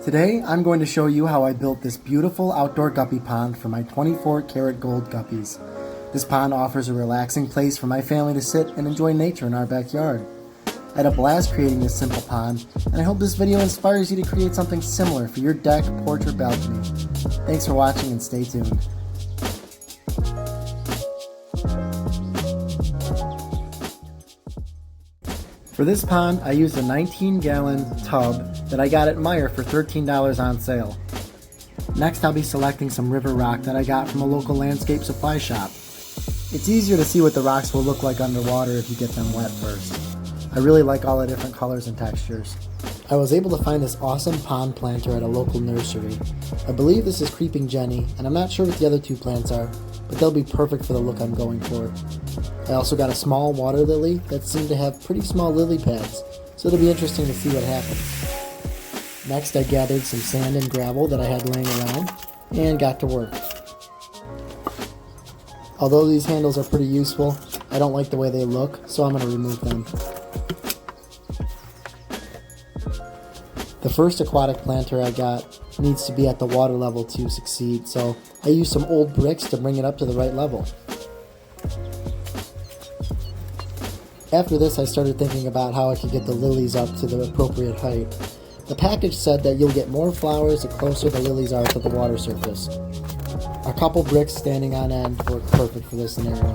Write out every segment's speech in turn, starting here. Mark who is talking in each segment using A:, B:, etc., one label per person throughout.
A: Today I'm going to show you how I built this beautiful outdoor guppy pond for my 24 karat gold guppies. This pond offers a relaxing place for my family to sit and enjoy nature in our backyard. I had a blast creating this simple pond, and I hope this video inspires you to create something similar for your deck, porch, or balcony. Thanks for watching and stay tuned. For this pond, I used a 19-gallon tub that I got at Meijer for $13 on sale. Next, I'll be selecting some river rock that I got from a local landscape supply shop. It's easier to see what the rocks will look like underwater if you get them wet first. I really like all the different colors and textures. I was able to find this awesome pond planter at a local nursery. I believe this is Creeping Jenny, and I'm not sure what the other two plants are, but they'll be perfect for the look I'm going for. I also got a small water lily that seemed to have pretty small lily pads, so it'll be interesting to see what happens. Next, I gathered some sand and gravel that I had laying around and got to work. Although these handles are pretty useful, I don't like the way they look, so I'm going to remove them. The first aquatic planter I got needs to be at the water level to succeed, so I used some old bricks to bring it up to the right level. After this, I started thinking about how I could get the lilies up to the appropriate height. The package said that you'll get more flowers the closer the lilies are to the water surface. A couple bricks standing on end work perfect for this scenario.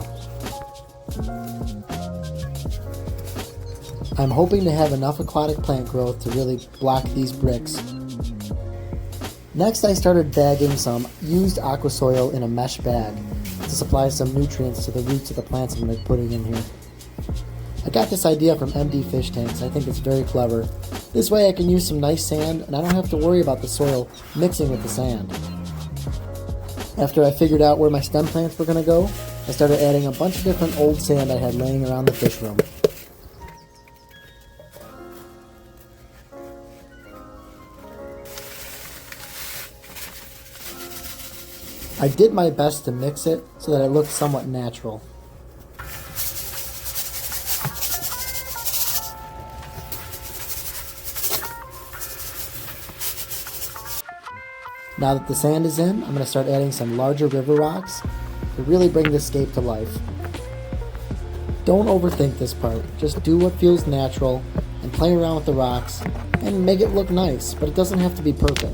A: I'm hoping to have enough aquatic plant growth to really block these bricks. Next, I started bagging some used aqua soil in a mesh bag to supply some nutrients to the roots of the plants I'm putting in here. I got this idea from MD fish tanks. I think it's very clever. This way I can use some nice sand and I don't have to worry about the soil mixing with the sand. After I figured out where my stem plants were going to go, I started adding a bunch of different old sand I had laying around the fish room. I did my best to mix it so that it looked somewhat natural. Now that the sand is in, I'm going to start adding some larger river rocks to really bring this scape to life. Don't overthink this part, just do what feels natural and play around with the rocks and make it look nice, but it doesn't have to be perfect.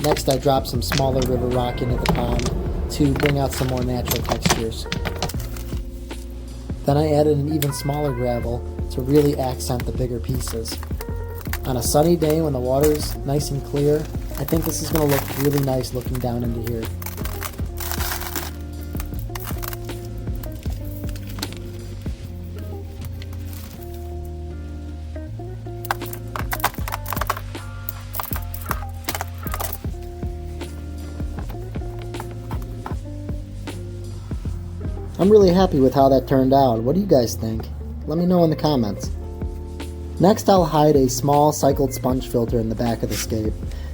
A: Next, I dropped some smaller river rock into the pond to bring out some more natural textures. Then I added an even smaller gravel to really accent the bigger pieces. On a sunny day when the water is nice and clear, I think this is going to look really nice looking down into here. I'm really happy with how that turned out. What do you guys think? Let me know in the comments. Next, I'll hide a small cycled sponge filter in the back of the scape.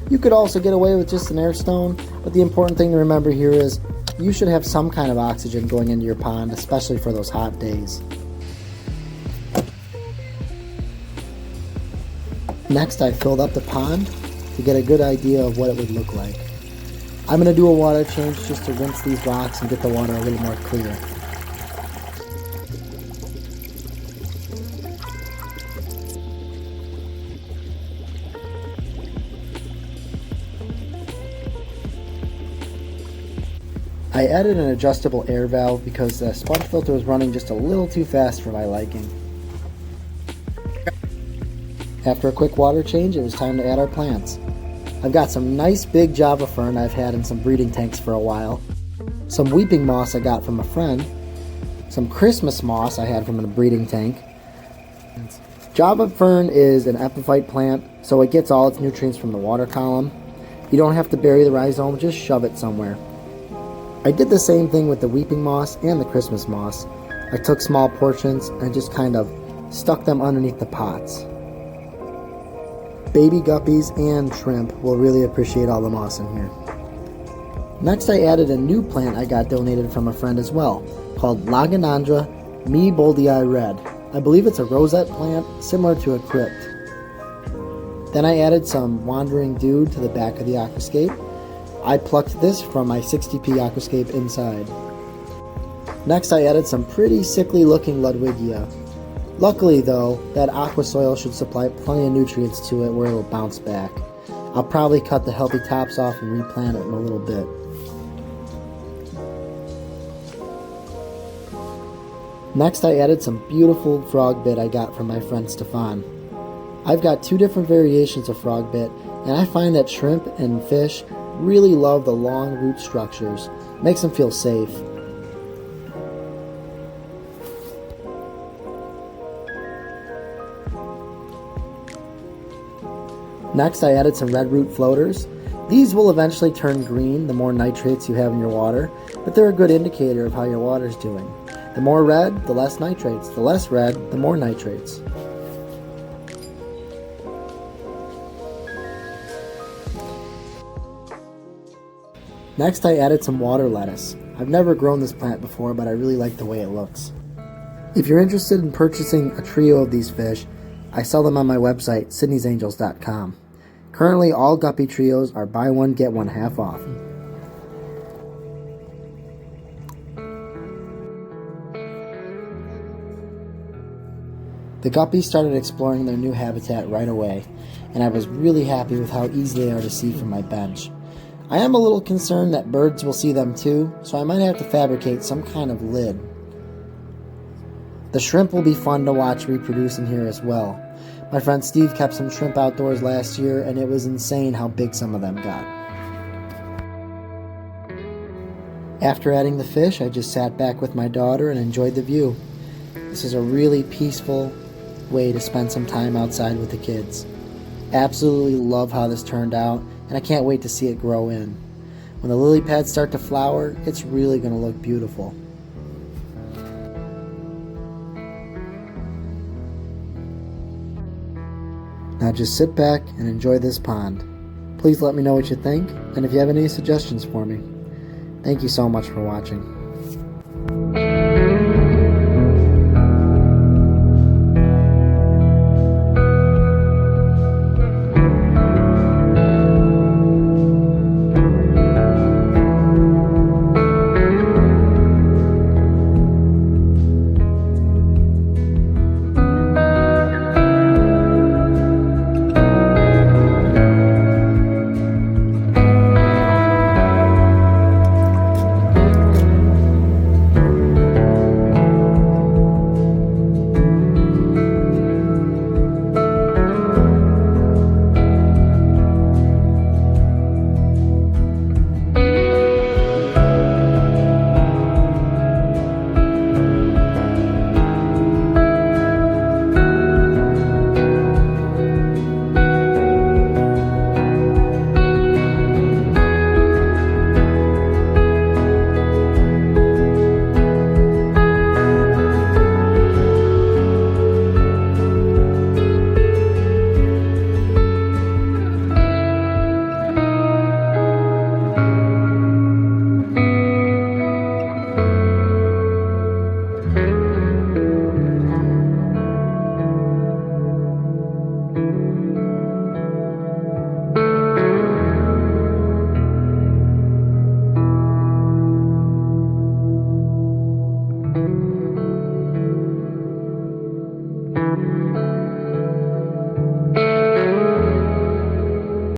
A: You could also get away with just an air stone, but the important thing to remember here is you should have some kind of oxygen going into your pond, especially for those hot days. Next, I filled up the pond to get a good idea of what it would look like. I'm going to do a water change just to rinse these rocks and get the water a little more clear. I added an adjustable air valve because the sponge filter was running just a little too fast for my liking. After a quick water change, it was time to add our plants. I've got some nice big Java fern I've had in some breeding tanks for a while, some weeping moss I got from a friend, some Christmas moss I had from a breeding tank. Java fern is an epiphyte plant, so it gets all its nutrients from the water column. You don't have to bury the rhizome, just shove it somewhere. I did the same thing with the weeping moss and the Christmas moss. I took small portions and just kind of stuck them underneath the pots. Baby guppies and shrimp will really appreciate all the moss in here. Next, I added a new plant I got donated from a friend as well, called Laganandra Boldii Red. I believe it's a rosette plant similar to a crypt. Then I added some wandering dude to the back of the aquascape. I plucked this from my 60p aquascape inside. Next I added some pretty sickly looking Ludwigia. Luckily though, that aqua soil should supply plenty of nutrients to it where it will bounce back. I'll probably cut the healthy tops off and replant it in a little bit. Next I added some beautiful frog bit I got from my friend Stefan. I've got 2 different variations of frog bit, and I find that shrimp and fish really love the long root structures. Makes them feel safe. Next I added some red root floaters. These will eventually turn green the more nitrates you have in your water, but they're a good indicator of how your water's doing. The more red, the less nitrates. The less red, the more nitrates. Next I added some water lettuce. I've never grown this plant before, but I really like the way it looks. If you're interested in purchasing a trio of these fish, I sell them on my website, sydneysangels.com. Currently, all guppy trios are buy one, get one half off. The guppies started exploring their new habitat right away, and I was really happy with how easy they are to see from my bench. I am a little concerned that birds will see them too, so I might have to fabricate some kind of lid. The shrimp will be fun to watch reproduce in here as well. My friend Steve kept some shrimp outdoors last year, and it was insane how big some of them got. After adding the fish, I just sat back with my daughter and enjoyed the view. This is a really peaceful way to spend some time outside with the kids. Absolutely love how this turned out, and I can't wait to see it grow in. When the lily pads start to flower, it's really going to look beautiful. Now just sit back and enjoy this pond. Please let me know what you think, and if you have any suggestions for me. Thank you so much for watching.